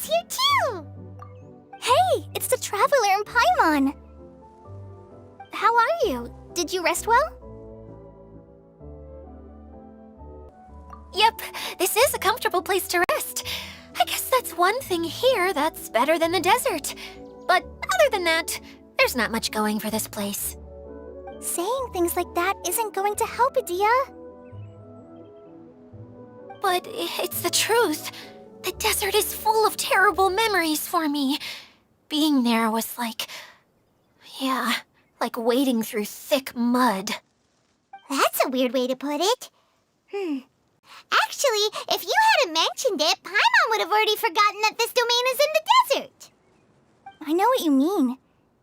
here too! Hey, it's the Traveler and Paimon! How are you? Did you rest well? Yep, this is a comfortable place to rest. I guess that's one thing here that's better than the desert. But other than that, there's not much going for this place. Saying things like that isn't going to help, Adia. But it's the truth. The desert is full of terrible memories for me. Being there was like wading through thick mud. That's a weird way to put it. Actually, if you hadn't mentioned it, Paimon would have already forgotten that this domain is in the desert. I know what you mean.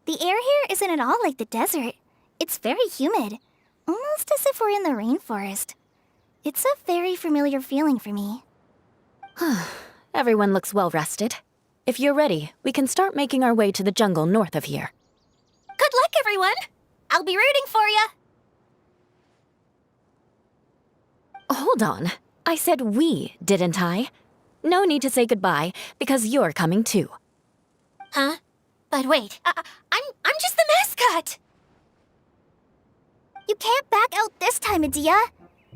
The air here isn't at all like the desert. It's very humid, almost as if we're in the rainforest. It's a very familiar feeling for me. Everyone looks well rested. If you're ready, we can start making our way to the jungle north of here. Good luck, everyone! I'll be rooting for ya! Hold on. I said we, didn't I? No need to say goodbye, because you're coming too. Huh? But wait, I'm just the mascot! You can't back out this time, Adia.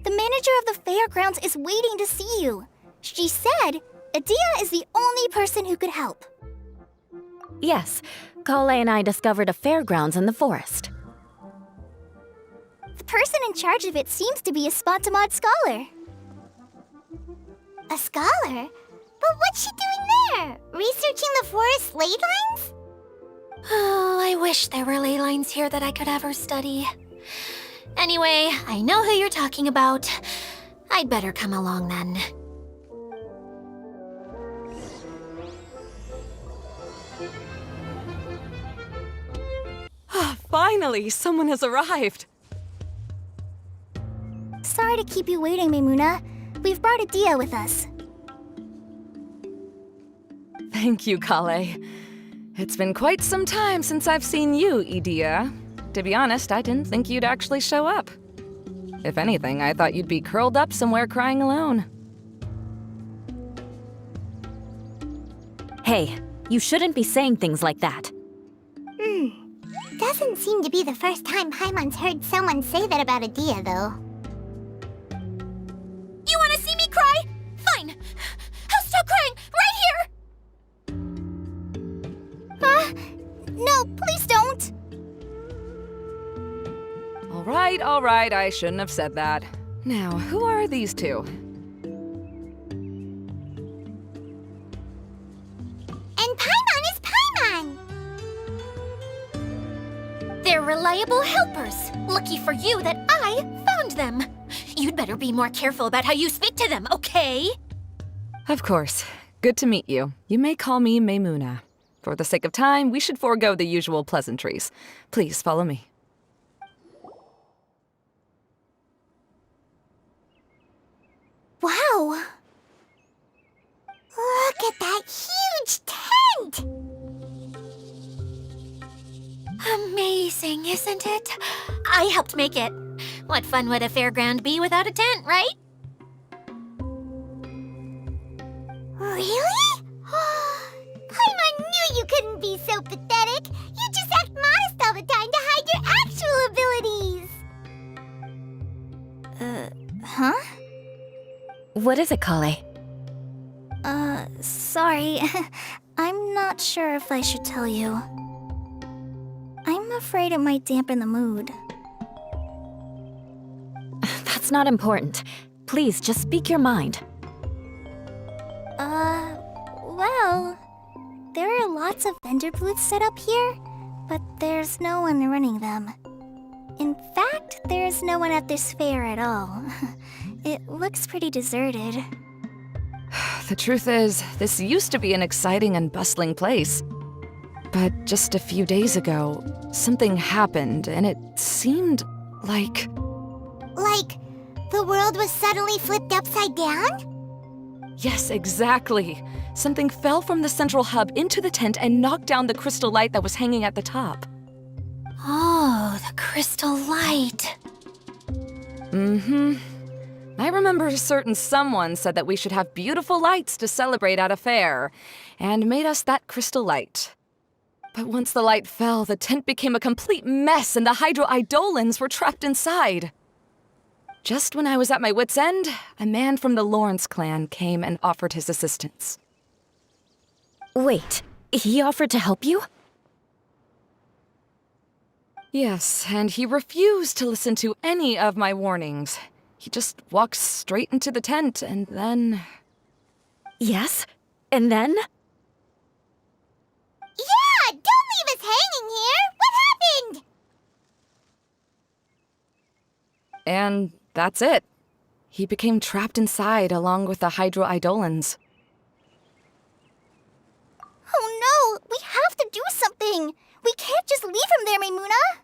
The manager of the fairgrounds is waiting to see you. She said Adia is the only person who could help. Yes, Kale and I discovered a fairgrounds in the forest. The person in charge of it seems to be a Spontamod scholar. A scholar? But what's she doing there? Researching the forest ley lines? Oh, I wish there were ley lines here that I could ever study. Anyway, I know who you're talking about. I'd better come along then. Finally, someone has arrived. Sorry to keep you waiting, Maimuna. We've brought Adia with us. Thank you, Kale. It's been quite some time since I've seen you, Idia. To be honest, I didn't think you'd actually show up. If anything, I thought you'd be curled up somewhere crying alone. Hey, you shouldn't be saying things like that. Doesn't seem to be the first time Paimon's heard someone say that about Adia, though. You want to see me cry? Fine. I'll stop crying right here. No, please don't. All right, I shouldn't have said that. Now, who are these two? And Paimon is Paimon! They're reliable helpers. Lucky for you that I found them. You'd better be more careful about how you speak to them, okay? Of course. Good to meet you. You may call me Maimuna. For the sake of time, we should forego the usual pleasantries. Please follow me. Wow! Look at that huge tent! Amazing, isn't it? I helped make it. What fun would a fairground be without a tent, right? Really? Paimon knew you couldn't be so pathetic. You just act modest all the time to hide your actual abilities. Huh? What is it, Kale? Sorry. I'm not sure if I should tell you. I'm afraid it might dampen the mood. That's not important. Please, just speak your mind. Well, there are lots of vendor booths set up here, but there's no one running them. In fact, there's no one at this fair at all. It looks pretty deserted. The truth is, this used to be an exciting and bustling place. But just a few days ago, something happened, and it seemed like... Like, the world was suddenly flipped upside down? Yes, exactly. Something fell from the central hub into the tent and knocked down the crystal light that was hanging at the top. Oh, the crystal light. Mm-hmm. I remember a certain someone said that we should have beautiful lights to celebrate at a fair, and made us that crystal light. But once the light fell, the tent became a complete mess and the hydro-eidolons were trapped inside. Just when I was at my wit's end, a man from the Lawrence clan came and offered his assistance. Wait, he offered to help you? Yes, and he refused to listen to any of my warnings. He just walked straight into the tent, and then... Yes? And then? Yeah! Don't leave us hanging here! What happened? And that's it. He became trapped inside along with the hydro-eidolons. Oh no! We have to do something! We can't just leave him there, Maimuna!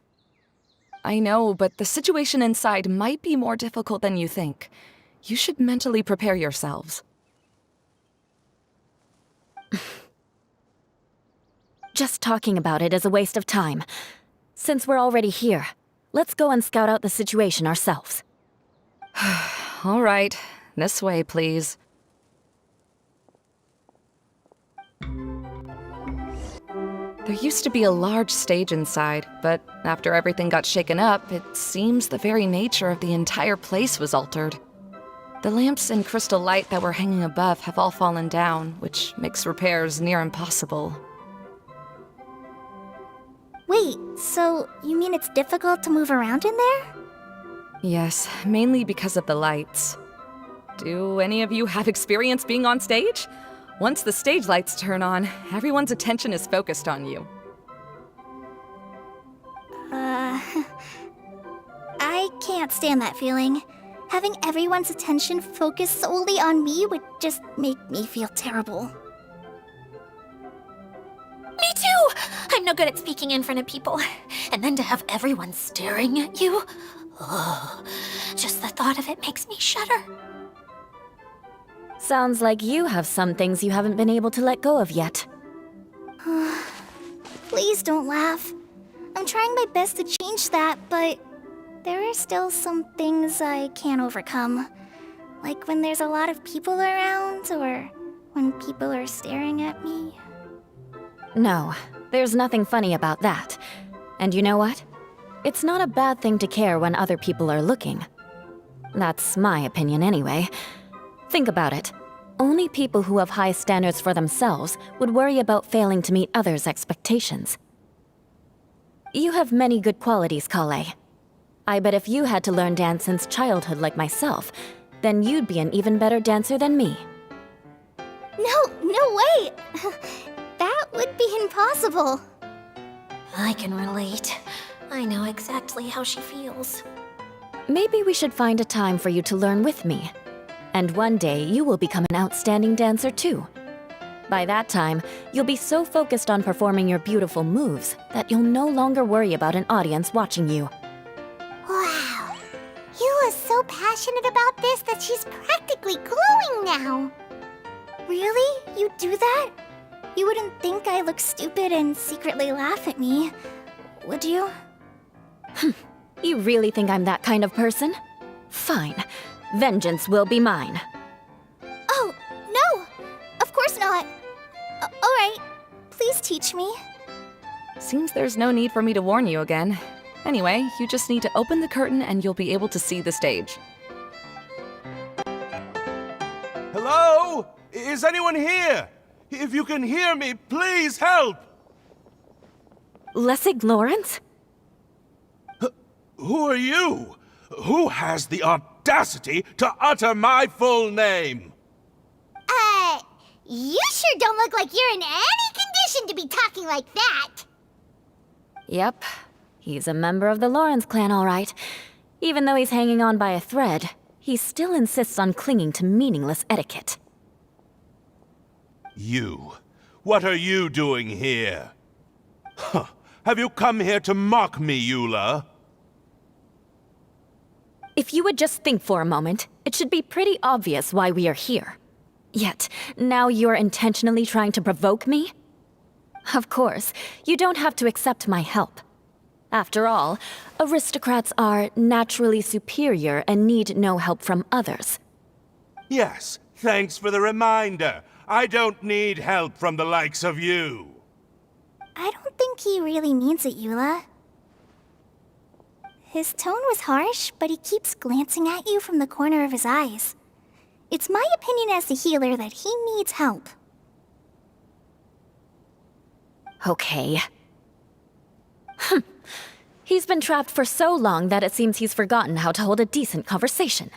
I know, but the situation inside might be more difficult than you think. You should mentally prepare yourselves. Just talking about it is a waste of time. Since we're already here, let's go and scout out the situation ourselves. All right, this way, please. There used to be a large stage inside, but after everything got shaken up, it seems the very nature of the entire place was altered. The lamps and crystal light that were hanging above have all fallen down, which makes repairs near impossible. Wait, so you mean it's difficult to move around in there? Yes, mainly because of the lights. Do any of you have experience being on stage? Once the stage lights turn on, everyone's attention is focused on you. I can't stand that feeling. Having everyone's attention focused solely on me would just make me feel terrible. Me too! I'm no good at speaking in front of people. And then to have everyone staring at you? Oh, just the thought of it makes me shudder. Sounds like you have some things you haven't been able to let go of yet. Please don't laugh. I'm trying my best to change that, but there are still some things I can't overcome. Like when there's a lot of people around, or when people are staring at me. No, there's nothing funny about that. And you know what? It's not a bad thing to care when other people are looking. That's my opinion anyway. Think about it. Only people who have high standards for themselves would worry about failing to meet others' expectations. You have many good qualities, Kale. I bet if you had to learn dance since childhood like myself, then you'd be an even better dancer than me. No way! That would be impossible. I can relate. I know exactly how she feels. Maybe we should find a time for you to learn with me. And one day, you will become an outstanding dancer too. By that time, you'll be so focused on performing your beautiful moves that you'll no longer worry about an audience watching you. Wow. Yula's so passionate about this that she's practically glowing now. Really? You do that? You wouldn't think I look stupid and secretly laugh at me, would you? You really think I'm that kind of person? Fine. Vengeance will be mine. Oh, no! Of course not. Alright, please teach me. Seems there's no need for me to warn you again. Anyway, you just need to open the curtain and you'll be able to see the stage. Hello? Is anyone here? If you can hear me, please help! Lessig Lawrence? Who are you? Who has the audacity to utter my full name? You sure don't look like you're in any condition to be talking like that. Yep. He's a member of the Lawrence clan, all right. Even though he's hanging on by a thread, he still insists on clinging to meaningless etiquette. You. What are you doing here? Huh. Have you come here to mock me, Eula? If you would just think for a moment, it should be pretty obvious why we are here. Yet, now you're intentionally trying to provoke me? Of course, you don't have to accept my help. After all, aristocrats are naturally superior and need no help from others. Yes, thanks for the reminder. I don't need help from the likes of you. I don't think he really means it, Eula. His tone was harsh, but he keeps glancing at you from the corner of his eyes. It's my opinion as the healer that he needs help. Okay. He's been trapped for so long that it seems he's forgotten how to hold a decent conversation.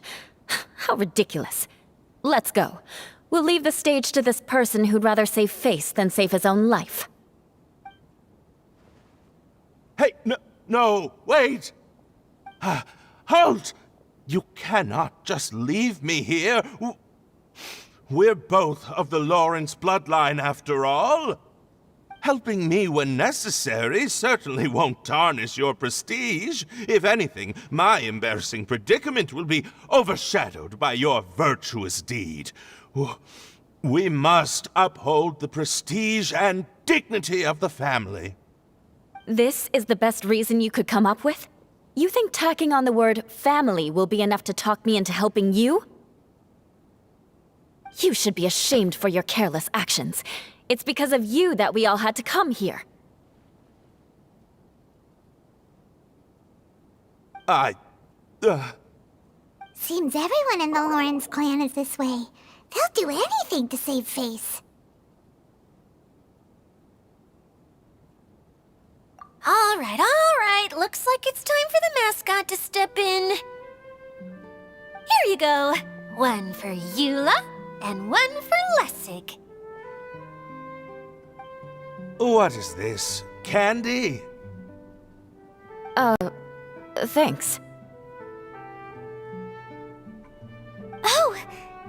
How ridiculous. Let's go. We'll leave the stage to this person who'd rather save face than save his own life. Hey, no, wait! Halt! You cannot just leave me here. We're both of the Lawrence bloodline after all. Helping me when necessary certainly won't tarnish your prestige. If anything, my embarrassing predicament will be overshadowed by your virtuous deed. We must uphold the prestige and dignity of the family. This is the best reason you could come up with? You think tacking on the word family will be enough to talk me into helping you? You should be ashamed for your careless actions. It's because of you that we all had to come here. Seems everyone in the Lawrence clan is this way. They'll do anything to save face. All right. Looks like it's time for the mascot to step in. Here you go. One for Eula, and one for Lessig. What is this? Candy? Thanks. Oh,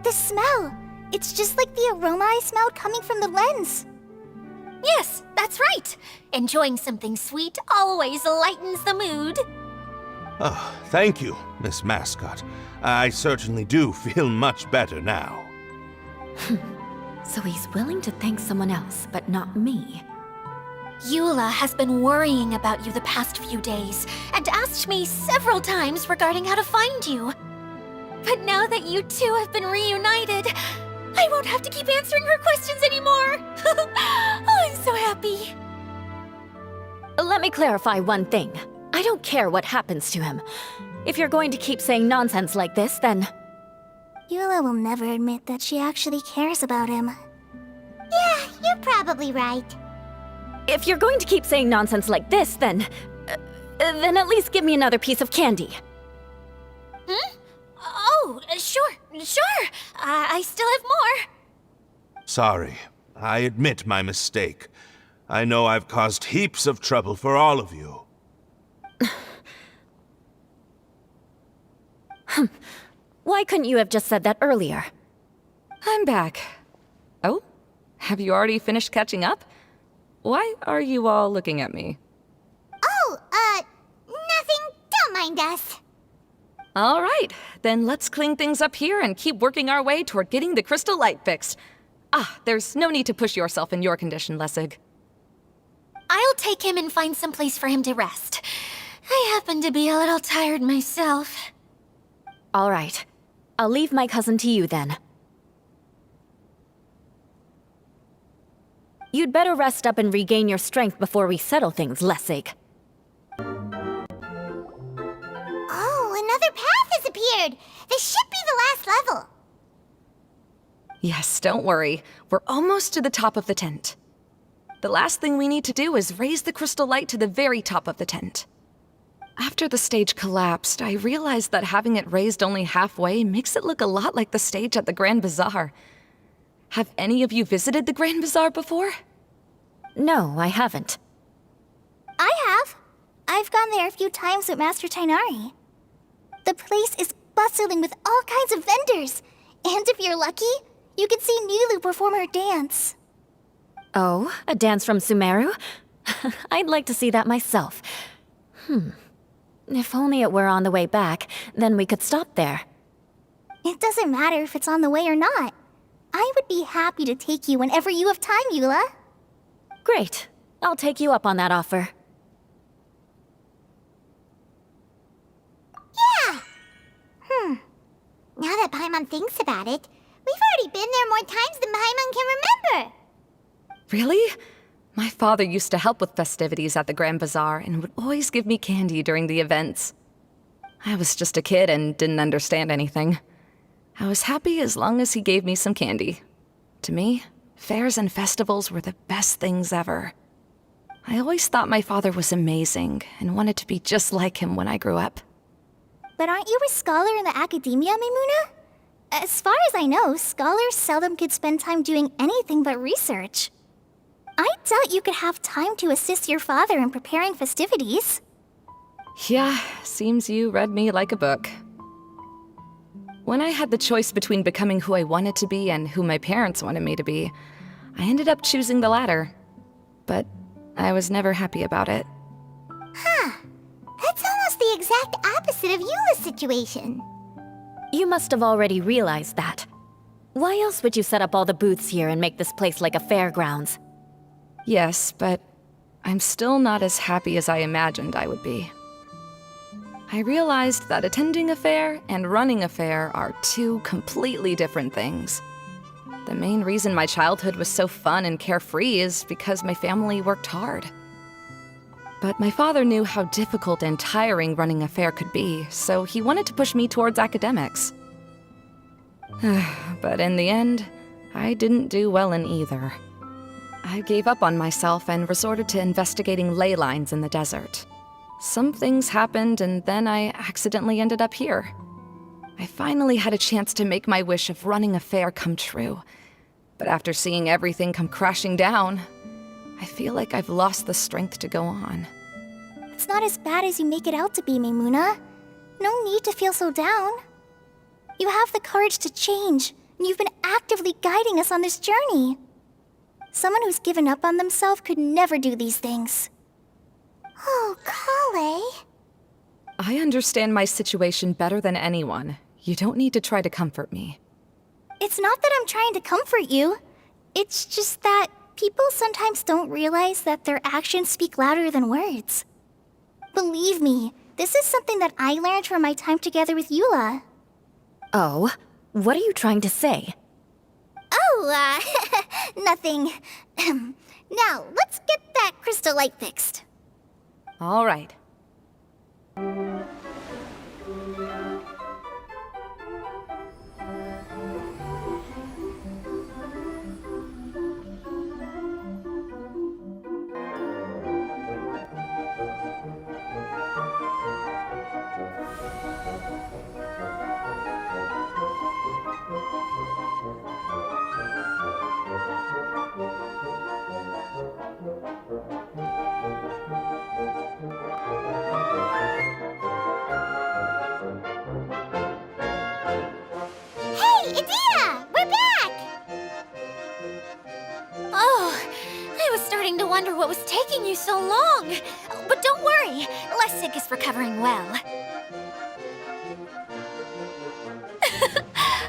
the smell! It's just like the aroma I smelled coming from the lens. Yes, that's right. Enjoying something sweet always lightens the mood. Oh, thank you, Miss Mascot. I certainly do feel much better now. So he's willing to thank someone else, but not me. Eula has been worrying about you the past few days and asked me several times regarding how to find you. But now that you two have been reunited, I won't have to keep answering her questions anymore. Oh, I'm so happy. Let me clarify one thing. I don't care what happens to him. If you're going to keep saying nonsense like this, then... Eula will never admit that she actually cares about him. Yeah, you're probably right. If you're going to keep saying nonsense like this, then at least give me another piece of candy. Oh, sure. I still have more. Sorry. I admit my mistake. I know I've caused heaps of trouble for all of you. Why couldn't you have just said that earlier? I'm back. Oh? Have you already finished catching up? Why are you all looking at me? Oh, nothing. Don't mind us. All right, then let's clean things up here and keep working our way toward getting the crystal light fixed. There's no need to push yourself in your condition, Lessig. I'll take him and find some place for him to rest. I happen to be a little tired myself. All right. I'll leave my cousin to you then. You'd better rest up and regain your strength before we settle things, Lessig. Oh, another path has appeared. This should be the last level. Yes, don't worry. We're almost to the top of the tent. The last thing we need to do is raise the crystal light to the very top of the tent. After the stage collapsed, I realized that having it raised only halfway makes it look a lot like the stage at the Grand Bazaar. Have any of you visited the Grand Bazaar before? No, I haven't. I have. I've gone there a few times with Master Tainari. The place is bustling with all kinds of vendors. And if you're lucky, you can see Nulu perform her dance. Oh, a dance from Sumeru? I'd like to see that myself. If only it were on the way back, then we could stop there. It doesn't matter if it's on the way or not. I would be happy to take you whenever you have time, Eula. Great. I'll take you up on that offer. Now that Paimon thinks about it, we've already been there more times than Paimon can remember. Really? My father used to help with festivities at the Grand Bazaar and would always give me candy during the events. I was just a kid and didn't understand anything. I was happy as long as he gave me some candy. To me, fairs and festivals were the best things ever. I always thought my father was amazing and wanted to be just like him when I grew up. But aren't you a scholar in the academia, Maimuna? As far as I know, scholars seldom could spend time doing anything but research. I doubt you could have time to assist your father in preparing festivities. Yeah, seems you read me like a book. When I had the choice between becoming who I wanted to be and who my parents wanted me to be, I ended up choosing the latter. But I was never happy about it. Huh. That's almost the exact opposite of Eula's situation. You must have already realized that. Why else would you set up all the booths here and make this place like a fairgrounds? Yes, but I'm still not as happy as I imagined I would be. I realized that attending a fair and running a fair are two completely different things. The main reason my childhood was so fun and carefree is because my family worked hard. But my father knew how difficult and tiring running a fair could be, so he wanted to push me towards academics. But in the end, I didn't do well in either. I gave up on myself and resorted to investigating ley lines in the desert. Some things happened, and then I accidentally ended up here. I finally had a chance to make my wish of running a fair come true. But after seeing everything come crashing down, I feel like I've lost the strength to go on. It's not as bad as you make it out to be, Maimuna. No need to feel so down. You have the courage to change, and you've been actively guiding us on this journey. Someone who's given up on themselves could never do these things. Oh, Kale. I understand my situation better than anyone. You don't need to try to comfort me. It's not that I'm trying to comfort you. It's just that people sometimes don't realize that their actions speak louder than words. Believe me, this is something that I learned from my time together with Eula. Oh? What are you trying to say? Oh, nothing. Now, let's get that crystal light fixed. All right. Hey, Idea! We're back! Oh, I was starting to wonder what was taking you so long. But don't worry, Lessig is recovering well.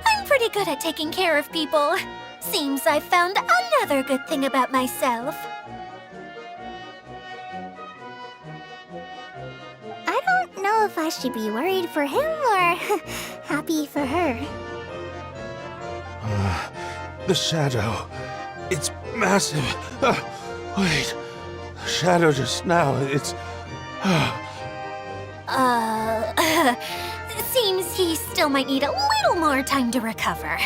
I'm pretty good at taking care of people. Seems I've found another good thing about myself. I don't know if I should be worried for him or happy for her. The shadow. It's massive. Wait. The shadow just now. It's... Seems he still might need a little more time to recover.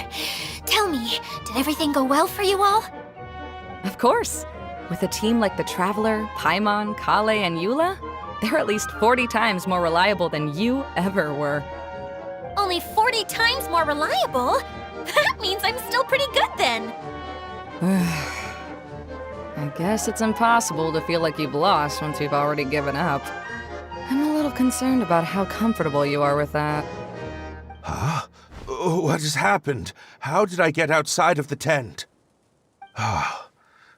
Tell me, did everything go well for you all? Of course. With a team like the Traveler, Paimon, Kale, and Eula, they're at least 40 times more reliable than you ever were. Only 40 times more reliable? That means I'm still pretty good then. I guess it's impossible to feel like you've lost once you've already given up. I'm a little concerned about how comfortable you are with that. Huh? What has happened? How did I get outside of the tent? Ah,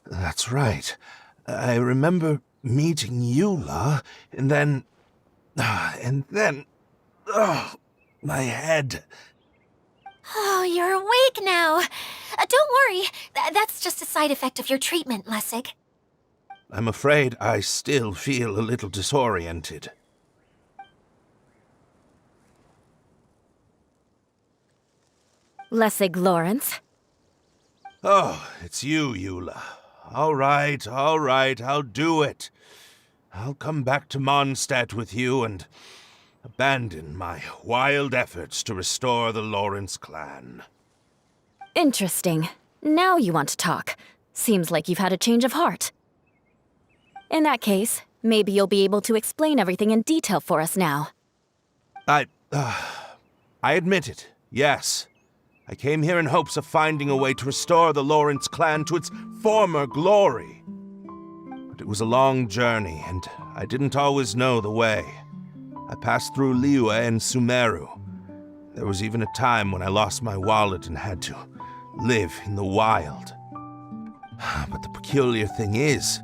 that's right. I remember meeting Eula, and then... my head. Oh, you're awake now. Don't worry, that's just a side effect of your treatment, Lessig. I'm afraid I still feel a little disoriented. Lessig Lawrence. Oh, it's you, Eula. All right, I'll do it. I'll come back to Mondstadt with you and abandon my wild efforts to restore the Lawrence clan. Interesting. Now you want to talk. Seems like you've had a change of heart. In that case, maybe you'll be able to explain everything in detail for us now. I admit it, yes. I came here in hopes of finding a way to restore the Lawrence clan to its former glory. But it was a long journey, and I didn't always know the way. I passed through Liyue and Sumeru. There was even a time when I lost my wallet and had to live in the wild. But the peculiar thing is,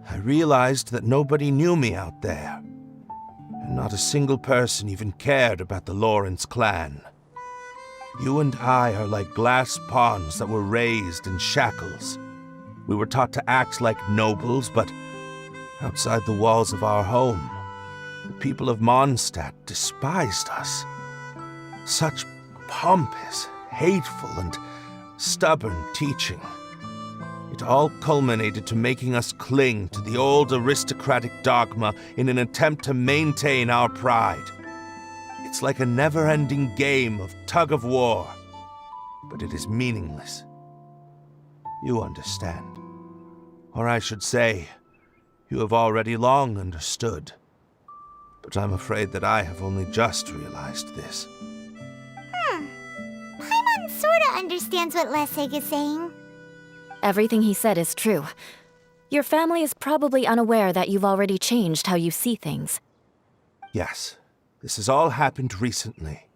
I realized that nobody knew me out there. And not a single person even cared about the Lawrence clan. You and I are like glass pawns that were raised in shackles. We were taught to act like nobles, but outside the walls of our home, the people of Mondstadt despised us. Such pompous, hateful, and stubborn teaching. It all culminated to making us cling to the old aristocratic dogma in an attempt to maintain our pride. It's like a never-ending game of tug-of-war, but it is meaningless. You understand. Or I should say, you have already long understood. But I'm afraid that I have only just realized this. Paimon sorta understands what Lessig is saying. Everything he said is true. Your family is probably unaware that you've already changed how you see things. Yes, this has all happened recently.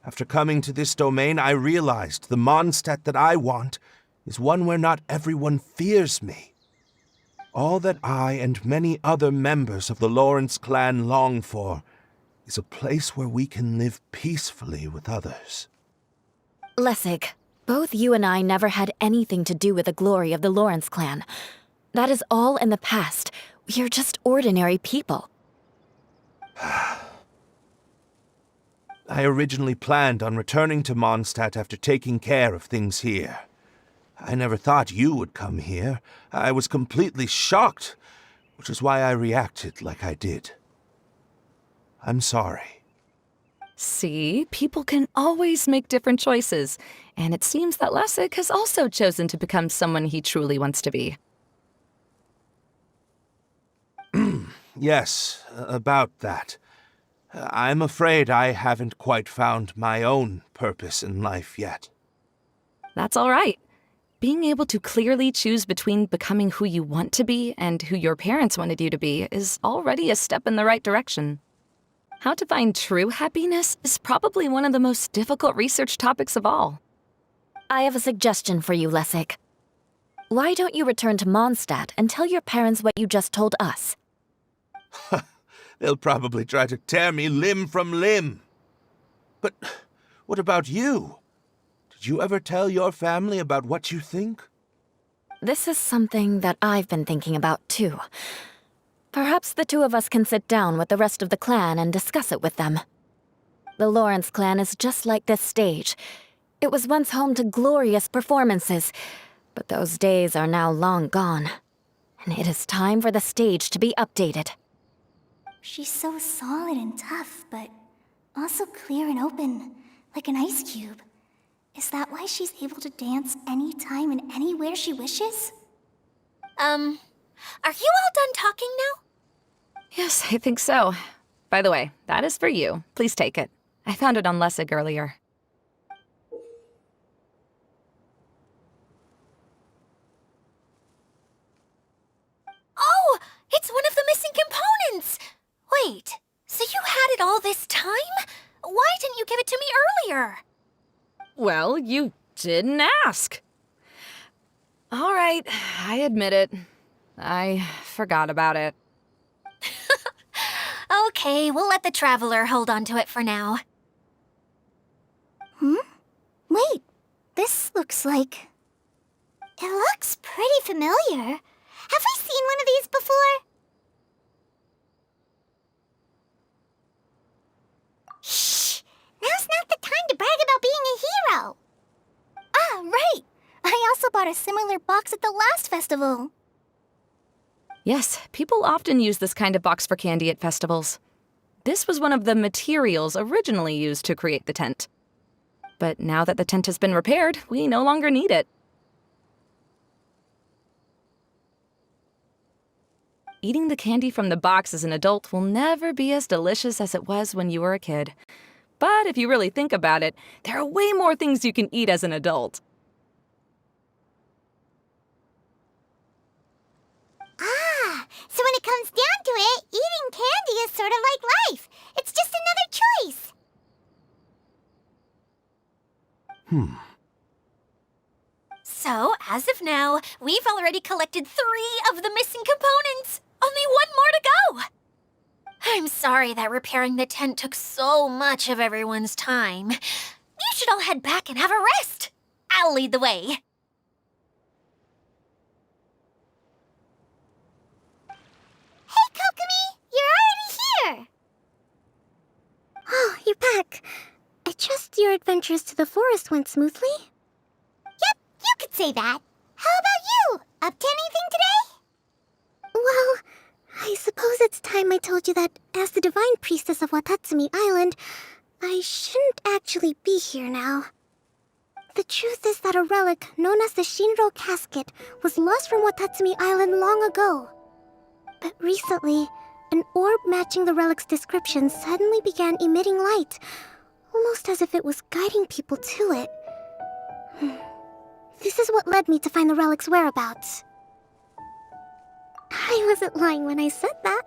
After coming to this domain, I realized the Mondstadt that I want is one where not everyone fears me. All that I and many other members of the Lawrence clan long for is a place where we can live peacefully with others. Lessig, both you and I never had anything to do with the glory of the Lawrence clan. That is all in the past. We are just ordinary people. I originally planned on returning to Mondstadt after taking care of things here. I never thought you would come here. I was completely shocked, which is why I reacted like I did. I'm sorry. See, people can always make different choices, and it seems that Lessig has also chosen to become someone he truly wants to be. Yes, about that. I'm afraid I haven't quite found my own purpose in life yet. That's all right. Being able to clearly choose between becoming who you want to be and who your parents wanted you to be is already a step in the right direction. How to find true happiness is probably one of the most difficult research topics of all. I have a suggestion for you, Lessig. Why don't you return to Mondstadt and tell your parents what you just told us? They'll probably try to tear me limb from limb. But what about you? Did you ever tell your family about what you think? This is something that I've been thinking about, too. Perhaps the two of us can sit down with the rest of the clan and discuss it with them. The Lawrence clan is just like this stage. It was once home to glorious performances, but those days are now long gone. And it is time for the stage to be updated. She's so solid and tough, but also clear and open, like an ice cube. Is that why she's able to dance anytime and anywhere she wishes? Are you all done talking now? Yes, I think so. By the way, that is for you. Please take it. I found it on Lessig earlier. Oh, it's one of the missing components! Wait, so you had it all this time? Why didn't you give it to me earlier? Well, you didn't ask. All right, I admit it. I forgot about it. Okay, we'll let the Traveler hold on to it for now. Wait, this looks like... It looks pretty familiar. Have we seen one of these before? Shh! Now's not the time to brag about about being a hero. Ah, right! I also bought a similar box at the last festival. Yes, people often use this kind of box for candy at festivals. This was one of the materials originally used to create the tent. But now that the tent has been repaired, we no longer need it. Eating the candy from the box as an adult will never be as delicious as it was when you were a kid. But if you really think about it, there are way more things you can eat as an adult. Ah, so when it comes down to it, eating candy is sort of like life. It's just another choice. So, as of now, we've already collected 3 of the missing components. Only 1 more to go. I'm sorry that repairing the tent took so much of everyone's time. You should all head back and have a rest. I'll lead the way. Hey, Kokomi! You're already here! Oh, you're back. I trust your adventures to the forest went smoothly? Yep, you could say that. How about you? Up to anything today? Well, I suppose it's time I told you that as the divine priestess of Watatsumi Island, I shouldn't actually be here now. The truth is that a relic known as the Shinro Casket was lost from Watatsumi Island long ago. But recently, an orb matching the relic's description suddenly began emitting light, almost as if it was guiding people to it. This is what led me to find the relic's whereabouts. I wasn't lying when I said that.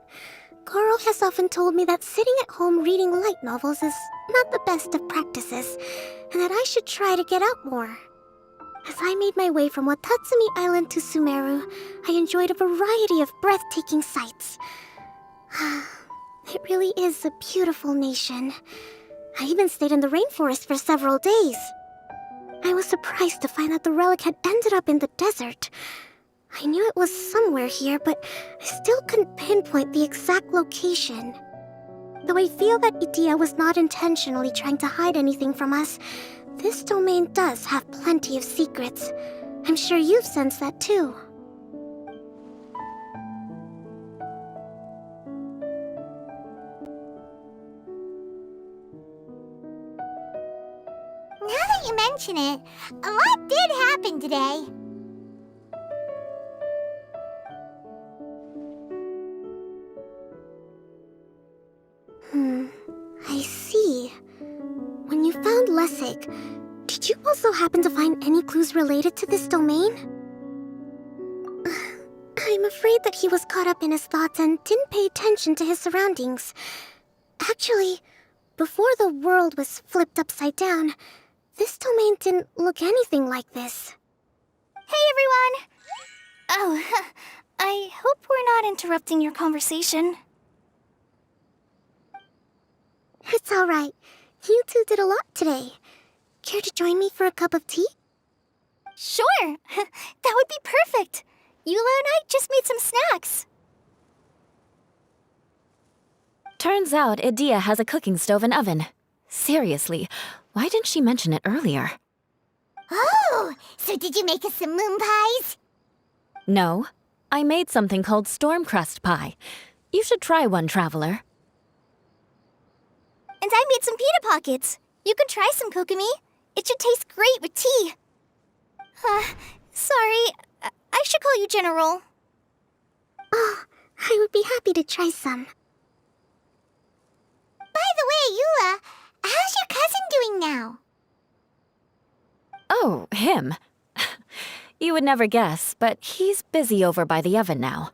Goro has often told me that sitting at home reading light novels is not the best of practices, and that I should try to get out more. As I made my way from Watatsumi Island to Sumeru, I enjoyed a variety of breathtaking sights. It really is a beautiful nation. I even stayed in the rainforest for several days. I was surprised to find that the relic had ended up in the desert. I knew it was somewhere here, but I still couldn't pinpoint the exact location. Though I feel that Idia was not intentionally trying to hide anything from us, this domain does have plenty of secrets. I'm sure you've sensed that too. Now that you mention it, a lot did happen today. I see. When you found Lessig, did you also happen to find any clues related to this domain? I'm afraid that he was caught up in his thoughts and didn't pay attention to his surroundings. Actually, before the world was flipped upside down, this domain didn't look anything like this. Hey, everyone! Oh, I hope we're not interrupting your conversation. It's alright. You two did a lot today. Care to join me for a cup of tea? Sure! That would be perfect! Eula and I just made some snacks. Turns out Idia has a cooking stove and oven. Seriously, why didn't she mention it earlier? Oh, so did you make us some moon pies? No, I made something called storm crust pie. You should try one, traveler. And I made some pita pockets. You could try some, Kokomi. It should taste great with tea. Sorry, I should call you General. Oh, I would be happy to try some. By the way, Eula, how's your cousin doing now? Oh, him. You would never guess, but he's busy over by the oven now.